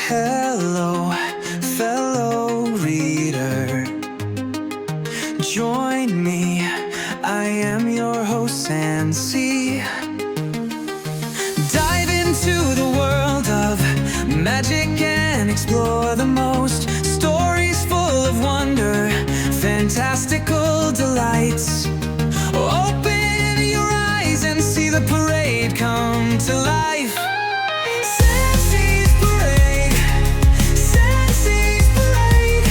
Hello, fellow reader. Join me, I am your host, Sansi. Dive into the world of magic and explore the most stories full of wonder, fantastical delights. Open your eyes and see the parade come to life. Sansi's parade, Sansi's parade.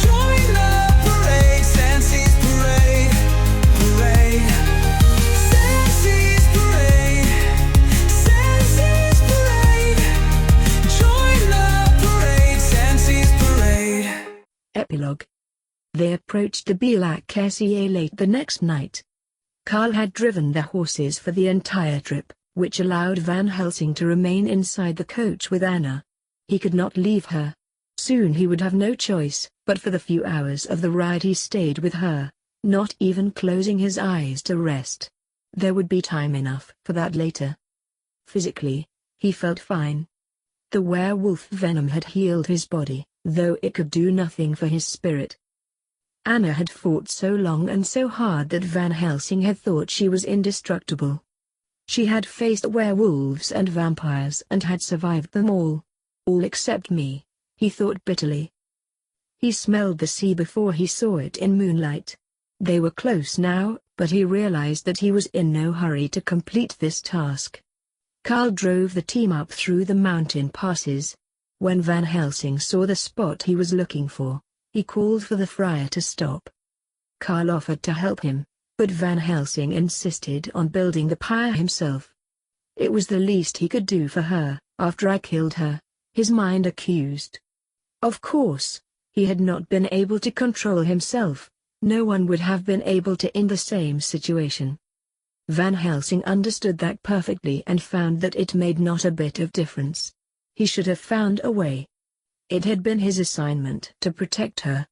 Join the parade, Sansi's parade, parade. Sansi's parade, Sansi's parade. Join the parade, Sansi's parade. Epilogue. They approached the Epilogue late the next night. Carl had driven the horses for the entire trip, which allowed Van Helsing to remain inside the coach with Anna. He could not leave her. Soon he would have no choice, but for the few hours of the ride he stayed with her, not even closing his eyes to rest. There would be time enough for that later. Physically, he felt fine. The werewolf venom had healed his body, though it could do nothing for his spirit. Anna had fought so long and so hard that Van Helsing had thought she was indestructible. She had faced werewolves and vampires and had survived them all. All except me, he thought bitterly. He smelled the sea before he saw it in moonlight. They were close now, but he realized that he was in no hurry to complete this task. Carl drove the team up through the mountain passes. When Van Helsing saw the spot he was looking for, he called for the friar to stop. Carl offered to help him, but Van Helsing insisted on building the pyre himself. It was the least he could do for her, after I killed her, his mind accused. Of course, he had not been able to control himself. No one would have been able to in the same situation. Van Helsing understood that perfectly and found that it made not a bit of difference. He should have found a way. It had been his assignment to protect her.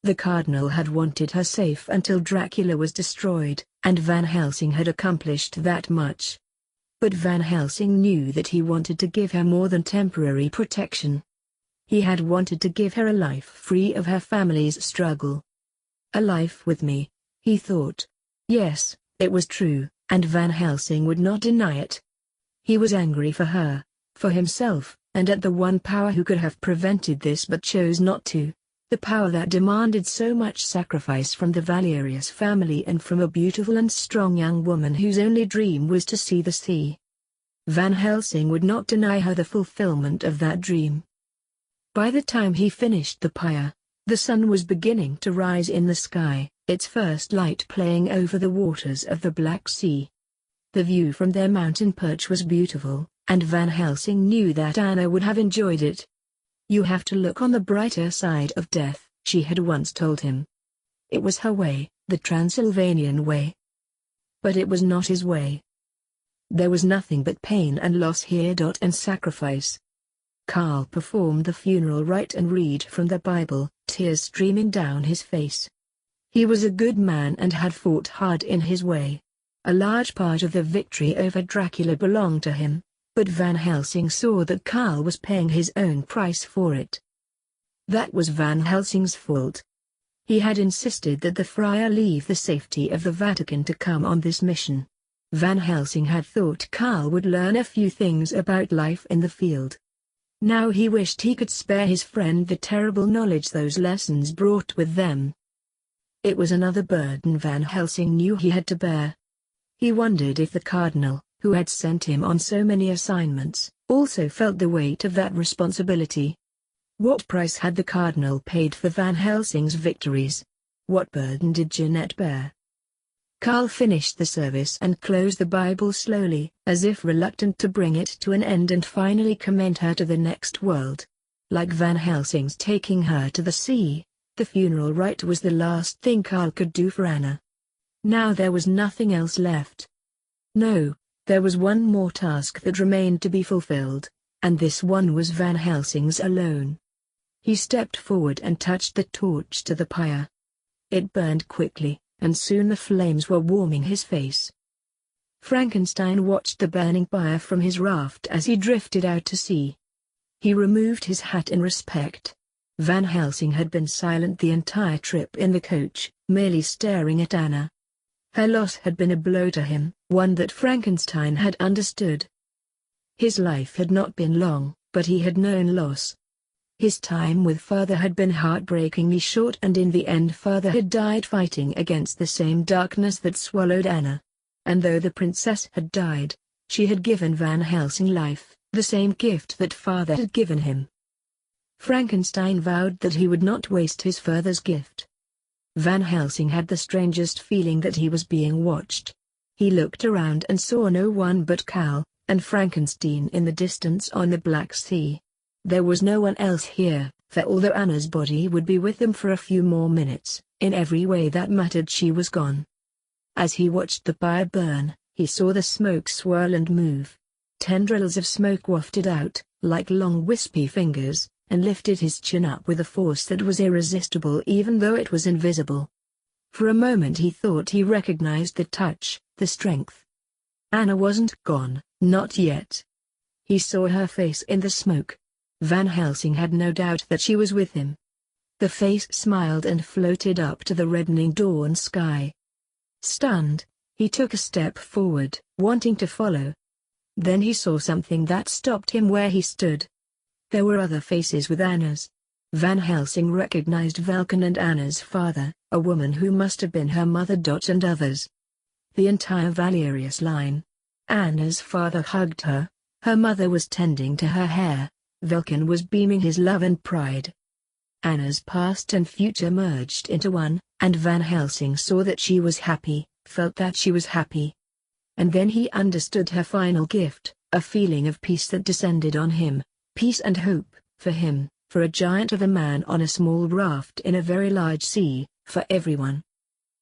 The Cardinal had wanted her safe until Dracula was destroyed, and Van Helsing had accomplished that much. But Van Helsing knew that he wanted to give her more than temporary protection. He had wanted to give her a life free of her family's struggle. A life with me, he thought. Yes, it was true, and Van Helsing would not deny it. He was angry for her, for himself, and at the one power who could have prevented this but chose not to, the power that demanded so much sacrifice from the Valerius family and from a beautiful and strong young woman whose only dream was to see the sea. Van Helsing would not deny her the fulfillment of that dream. By the time he finished the pyre, the sun was beginning to rise in the sky, its first light playing over the waters of the Black Sea. The view from their mountain perch was beautiful, and Van Helsing knew that Anna would have enjoyed it. You have to look on the brighter side of death, she had once told him. It was her way, the Transylvanian way. But it was not his way. There was nothing but pain and loss here and sacrifice. Carl performed the funeral rite and read from the Bible, tears streaming down his face. He was a good man and had fought hard in his way. A large part of the victory over Dracula belonged to him, but Van Helsing saw that Carl was paying his own price for it. That was Van Helsing's fault. He had insisted that the friar leave the safety of the Vatican to come on this mission. Van Helsing had thought Carl would learn a few things about life in the field. Now he wished he could spare his friend the terrible knowledge those lessons brought with them. It was another burden Van Helsing knew he had to bear. He wondered if the Cardinal, who had sent him on so many assignments, also felt the weight of that responsibility. What price had the Cardinal paid for Van Helsing's victories? What burden did Jeanette bear? Carl finished the service and closed the Bible slowly, as if reluctant to bring it to an end and finally commend her to the next world. Like Van Helsing's taking her to the sea, the funeral rite was the last thing Carl could do for Anna. Now there was nothing else left. No, there was one more task that remained to be fulfilled, and this one was Van Helsing's alone. He stepped forward and touched the torch to the pyre. It burned quickly, and soon the flames were warming his face. Frankenstein watched the burning pyre from his raft as he drifted out to sea. He removed his hat in respect. Van Helsing had been silent the entire trip in the coach, merely staring at Anna. Her loss had been a blow to him, one that Frankenstein had understood. His life had not been long, but he had known loss. His time with father had been heartbreakingly short, and in the end father had died fighting against the same darkness that swallowed Anna. And though the princess had died, she had given Van Helsing life, the same gift that father had given him. Frankenstein vowed that he would not waste his father's gift. Van Helsing had the strangest feeling that he was being watched. He looked around and saw no one but Karl and Frankenstein in the distance on the Black Sea. There was no one else here, for although Anna's body would be with him for a few more minutes, in every way that mattered she was gone. As he watched the pyre burn, he saw the smoke swirl and move. Tendrils of smoke wafted out, like long wispy fingers, and lifted his chin up with a force that was irresistible even though it was invisible. For a moment he thought he recognized the touch, the strength. Anna wasn't gone, not yet. He saw her face in the smoke. Van Helsing had no doubt that she was with him. The face smiled and floated up to the reddening dawn sky. Stunned, he took a step forward, wanting to follow. Then he saw something that stopped him where he stood. There were other faces with Anna's. Van Helsing recognized Vulcan and Anna's father, a woman who must have been her mother. And others. The entire Valerius line. Anna's father hugged her. Her mother was tending to her hair. Vulcan was beaming his love and pride. Anna's past and future merged into one, and Van Helsing saw that she was happy, felt that she was happy. And then he understood her final gift, a feeling of peace that descended on him. Peace and hope, for him, for a giant of a man on a small raft in a very large sea, for everyone.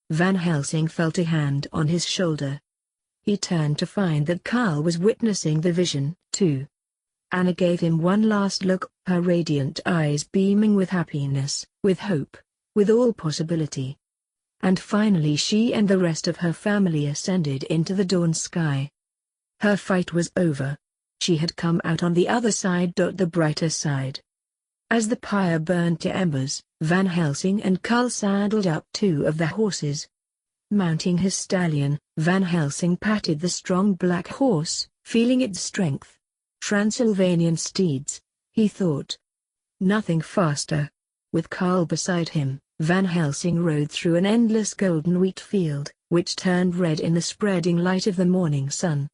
Van Helsing felt a hand on his shoulder. He turned to find that Karl was witnessing the vision, too. Anna gave him one last look, her radiant eyes beaming with happiness, with hope, with all possibility. And finally she and the rest of her family ascended into the dawn sky. Her fight was over. She had come out on the other side. The brighter side. As the pyre burned to embers, Van Helsing and Karl saddled up two of the horses. Mounting his stallion, Van Helsing patted the strong black horse, feeling its strength. Transylvanian steeds, he thought. Nothing faster. With Karl beside him, Van Helsing rode through an endless golden wheat field, which turned red in the spreading light of the morning sun.